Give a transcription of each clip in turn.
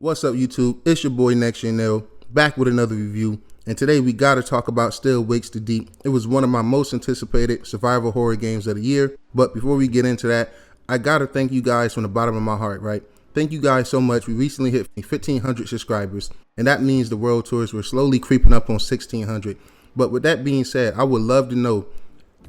What's up, YouTube? It's your boy Next Nell, back with another review. And today we gotta talk about Still Wakes the Deep. It was one of my most anticipated survival horror games of the year. But before we get into that, I gotta thank you guys from the bottom of my heart, right? Thank you guys so much. We recently hit 1,500 subscribers, and that means the world tours were slowly creeping up on 1,600. But with that being said, I would love to know,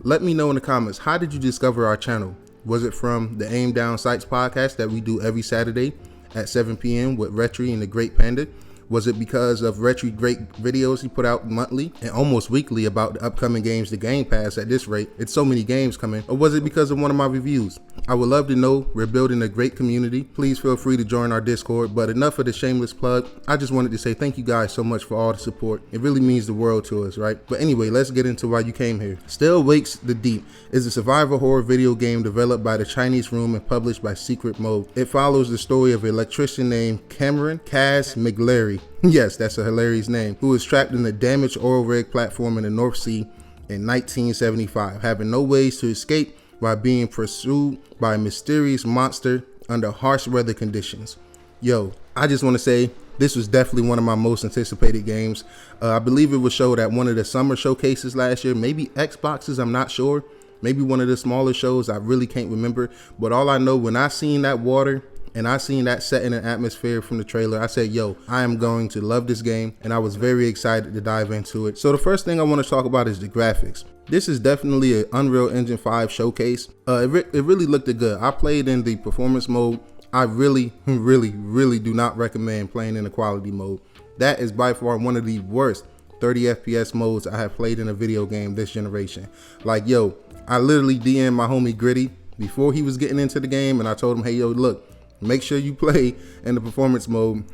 let me know in the comments, how did you discover our channel? Was it from the Aim Down Sights podcast that we do every Saturday at 7 p.m. with Retri and the Great Panda? Was it because of Retri great videos he put out monthly and almost weekly about the upcoming games to Game Pass at this rate? It's so many games coming. Or was it because of one of my reviews? I would love to know. We're building a great community. Please feel free to join our Discord. But enough of the shameless plug. I just wanted to say thank you guys so much for all the support. It really means the world to us, right? But anyway, let's get into why you came here. Still Wakes the Deep is a survival horror video game developed by the Chinese Room and published by Secret Mode. It follows the story of an electrician named Cameron Kaz McLary. Yes, that's a hilarious name. Who was trapped in a damaged oil rig platform in the North Sea in 1975, having no ways to escape while being pursued by a mysterious monster under harsh weather conditions. Yo, I just want to say this was definitely one of my most anticipated games. I believe it was showed at one of the summer showcases last year, maybe Xboxes, I'm not sure. Maybe one of the smaller shows, I really can't remember. But all I know, when I seen that water and I seen that setting and atmosphere from the trailer, I said, yo, I am going to love this game. And I was very excited to dive into it. So the first thing I want to talk about is the graphics. This is definitely an Unreal Engine 5 showcase. It really looked good. I played in the performance mode. I really do not recommend playing in the quality mode. That is by far one of the worst 30 FPS modes I have played in a video game this generation. Like, yo, I literally DM'd my homie Gritty before he was getting into the game, and I told him, hey, yo, look, make sure you play in the performance mode.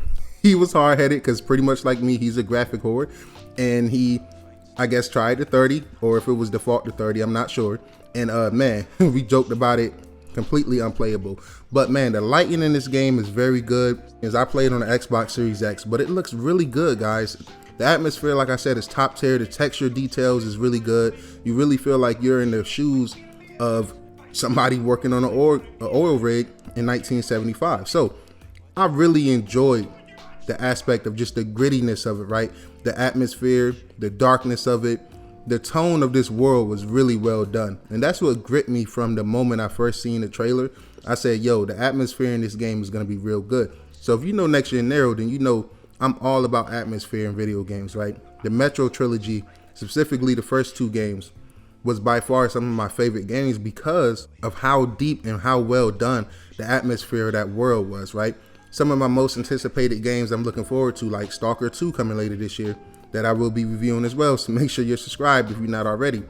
He was hard-headed because pretty much like me, he's a graphic whore, and he, I guess, tried the 30, or if it was default to 30, I'm not sure. And man, we joked about it, completely unplayable. But man, the lighting in this game is very good. As I played on the Xbox Series X, but it looks really good, guys. The atmosphere, like I said, is top tier. The texture details is really good. You really feel like you're in the shoes of somebody working on an oil rig in 1975. So I really enjoyed the aspect of just the grittiness of it, right? The atmosphere, the darkness of it, the tone of this world was really well done. And that's what gripped me from the moment I first seen the trailer. I said, yo, the atmosphere in this game is going to be real good. So if you know Next Gen Narrow, then you know I'm all about atmosphere in video games, right? The Metro trilogy, specifically the first two games, was by far some of my favorite games because of how deep and how well done the atmosphere of that world was, right? Some of my most anticipated games I'm looking forward to, like Stalker 2 coming later this year, that I will be reviewing as well, so make sure you're subscribed if you're not already.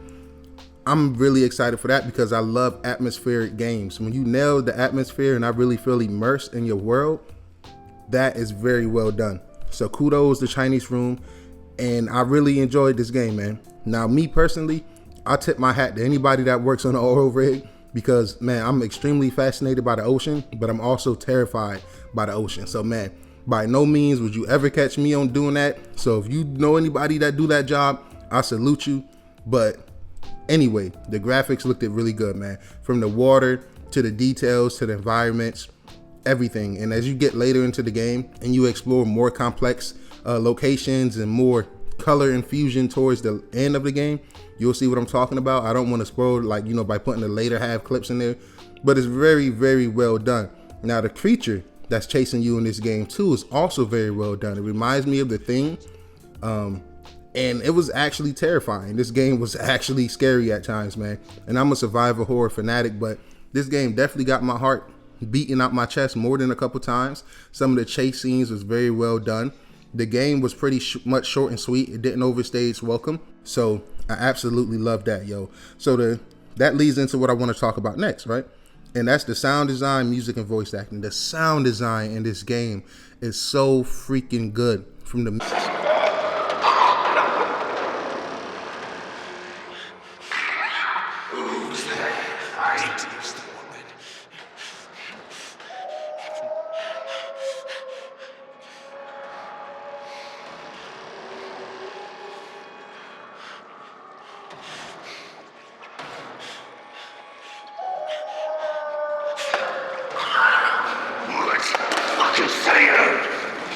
I'm really excited for that because I love atmospheric games. When you nail the atmosphere and I really feel immersed in your world, that is very well done. So kudos to Chinese Room, and I really enjoyed this game, man. Now, me personally, I tip my hat to anybody that works on an oil rig because, man, I'm extremely fascinated by the ocean, but I'm also terrified by the ocean. So, man, by no means would you ever catch me on doing that. So if you know anybody that do that job, I salute you. But anyway, the graphics looked really good, man. From the water to the details to the environments, everything. And as you get later into the game and you explore more complex locations and more color infusion towards the end of the game, you'll see what I'm talking about. I don't want to spoil, like, you know, by putting the later half clips in there, but it's very well done. Now, the creature that's chasing you in this game too is also very well done. It reminds me of The Thing, and it was actually terrifying. This game was actually scary at times, man. And I'm a survival horror fanatic, but this game definitely got my heart beating out my chest more than a couple times. Some of the chase scenes was very well done. The game was pretty much short and sweet. It didn't overstay its welcome. So I absolutely love that, yo. So that leads into what I want to talk about next, right? And that's the sound design, music, and voice acting. The sound design in this game is so freaking good. From the fucking say it!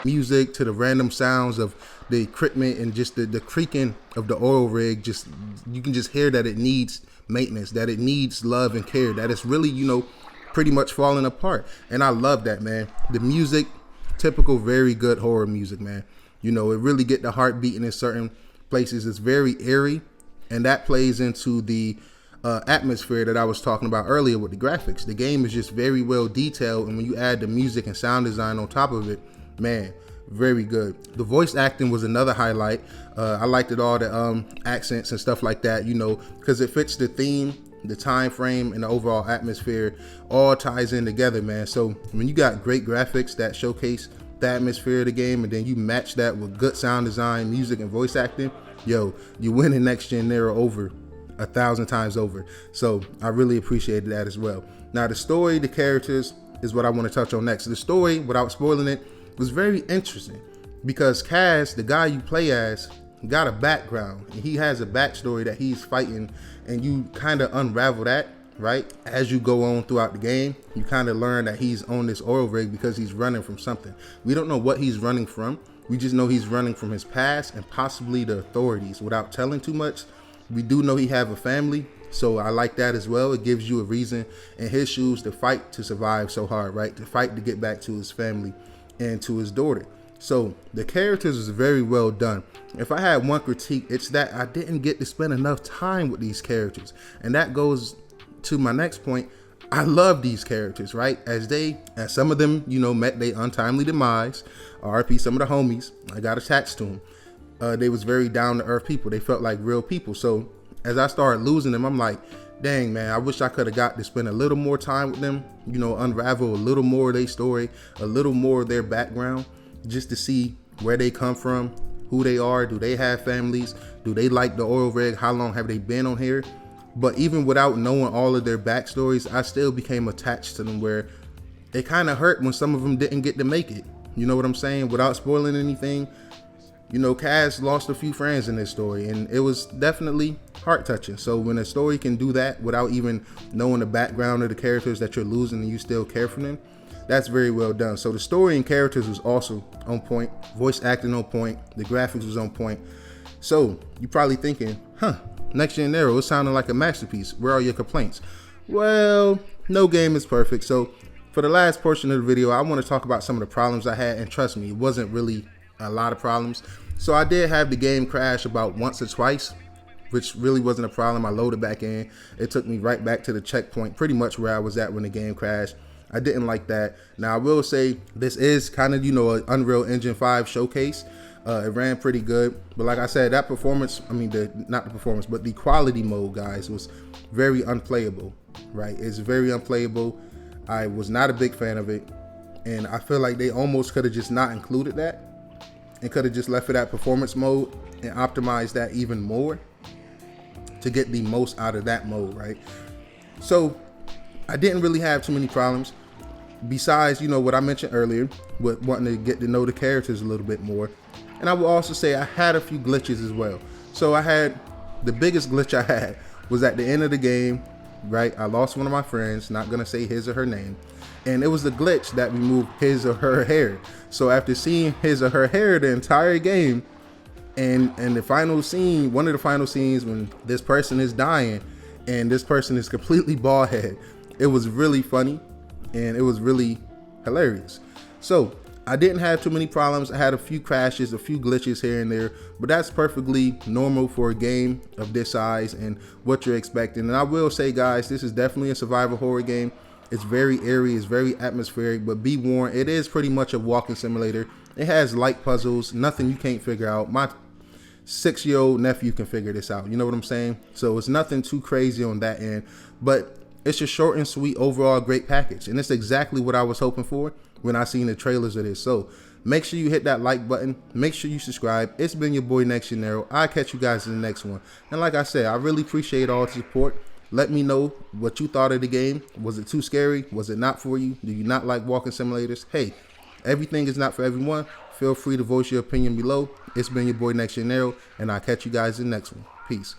music to the random sounds of the equipment and just the creaking of the oil rig. Just, you can just hear that it needs maintenance, that it needs love and care, that it's really, pretty much falling apart. And I love that, man. The music, typical very good horror music, man. It really get the heart beating in certain places. It's very eerie, and that plays into the atmosphere that I was talking about earlier with the graphics. The game is just very well detailed, and when you add the music and sound design on top of it, man, very good. The voice acting was another highlight. I liked it, all the accents and stuff like that, because it fits the theme, the time frame, and the overall atmosphere. All ties in together, man. So when you got great graphics that showcase the atmosphere of the game, and then you match that with good sound design, music, and voice acting, you win the Next Gen era over 1,000 times over. So I really appreciated that as well. Now the story, the characters is what I want to touch on next. The story, without spoiling it, was very interesting because Kaz, the guy you play as, got a background, and he has a backstory that he's fighting, and you kind of unravel that, right? As you go on throughout the game, you kind of learn that he's on this oil rig because he's running from something. We don't know what he's running from. We just know he's running from his past and possibly the authorities. Without telling too much, we do know he have a family, so I like that as well. It gives you a reason in his shoes to fight to survive so hard, right? To fight to get back to his family and to his daughter. So the characters is very well done. If I had one critique, it's that I didn't get to spend enough time with these characters. And that goes to my next point. I love these characters, right? As some of them, met their untimely demise. RP some of the homies, I got attached to them. They was very down to earth people. They felt like real people. So as I started losing them, I'm like, dang, man, I wish I could have got to spend a little more time with them, unravel a little more of their story, a little more of their background, just to see where they come from, who they are, do they have families, do they like the oil rig, how long have they been on here. But even without knowing all of their backstories, I still became attached to them, where it kind of hurt when some of them didn't get to make it. You know what I'm saying? Without spoiling anything, Kaz lost a few friends in this story, and it was definitely heart touching. So when a story can do that without even knowing the background of the characters that you're losing and you still care for them, that's very well done. So the story and characters was also on point, voice acting on point, the graphics was on point. So you're probably thinking, Next Gen Nero, it sounded like a masterpiece. Where are your complaints? Well, no game is perfect. So for the last portion of the video, I want to talk about some of the problems I had, and trust me, it wasn't really a lot of problems. So I did have the game crash about once or twice, which really wasn't a problem. I loaded back in. It took me right back to the checkpoint, pretty much where I was at when the game crashed. I didn't like that. Now I will say this is kind of, an Unreal Engine 5 showcase. It ran pretty good, but like I said, that performance, not the performance, but the quality mode, guys, was very unplayable, right? It's very unplayable. I was not a big fan of it, and I feel like they almost could have just not included that and could have just left it at performance mode and optimized that even more to get the most out of that mode, right? So I didn't really have too many problems besides, what I mentioned earlier with wanting to get to know the characters a little bit more. And I will also say I had a few glitches as well. So the biggest glitch I had was at the end of the game, right? I lost one of my friends, not gonna say his or her name. And it was the glitch that removed his or her hair. So after seeing his or her hair the entire game, and the final scene, one of the final scenes when this person is dying and this person is completely bald head, it was really funny and it was really hilarious. So I didn't have too many problems. I had a few crashes, a few glitches here and there, but that's perfectly normal for a game of this size and what you're expecting. And I will say, guys, this is definitely a survival horror game. It's very eerie, it's very atmospheric, but be warned, it is pretty much a walking simulator. It has light puzzles, nothing you can't figure out. My 6-year-old nephew can figure this out, you know what I'm saying? So it's nothing too crazy on that end, but it's a short and sweet overall great package, and it's exactly what I was hoping for when I seen the trailers of this. So make sure you hit that like button, make sure you subscribe. It's been your boy Next Gen Nero. I'll catch you guys in the next one. And like I said, I really appreciate all the support. Let me know what you thought of the game. Was it too scary? Was it not for you? Do you not like walking simulators? Hey, everything is not for everyone. Feel free to voice your opinion below. It's been your boy Next Gen Nero, and I'll catch you guys in the next one. Peace.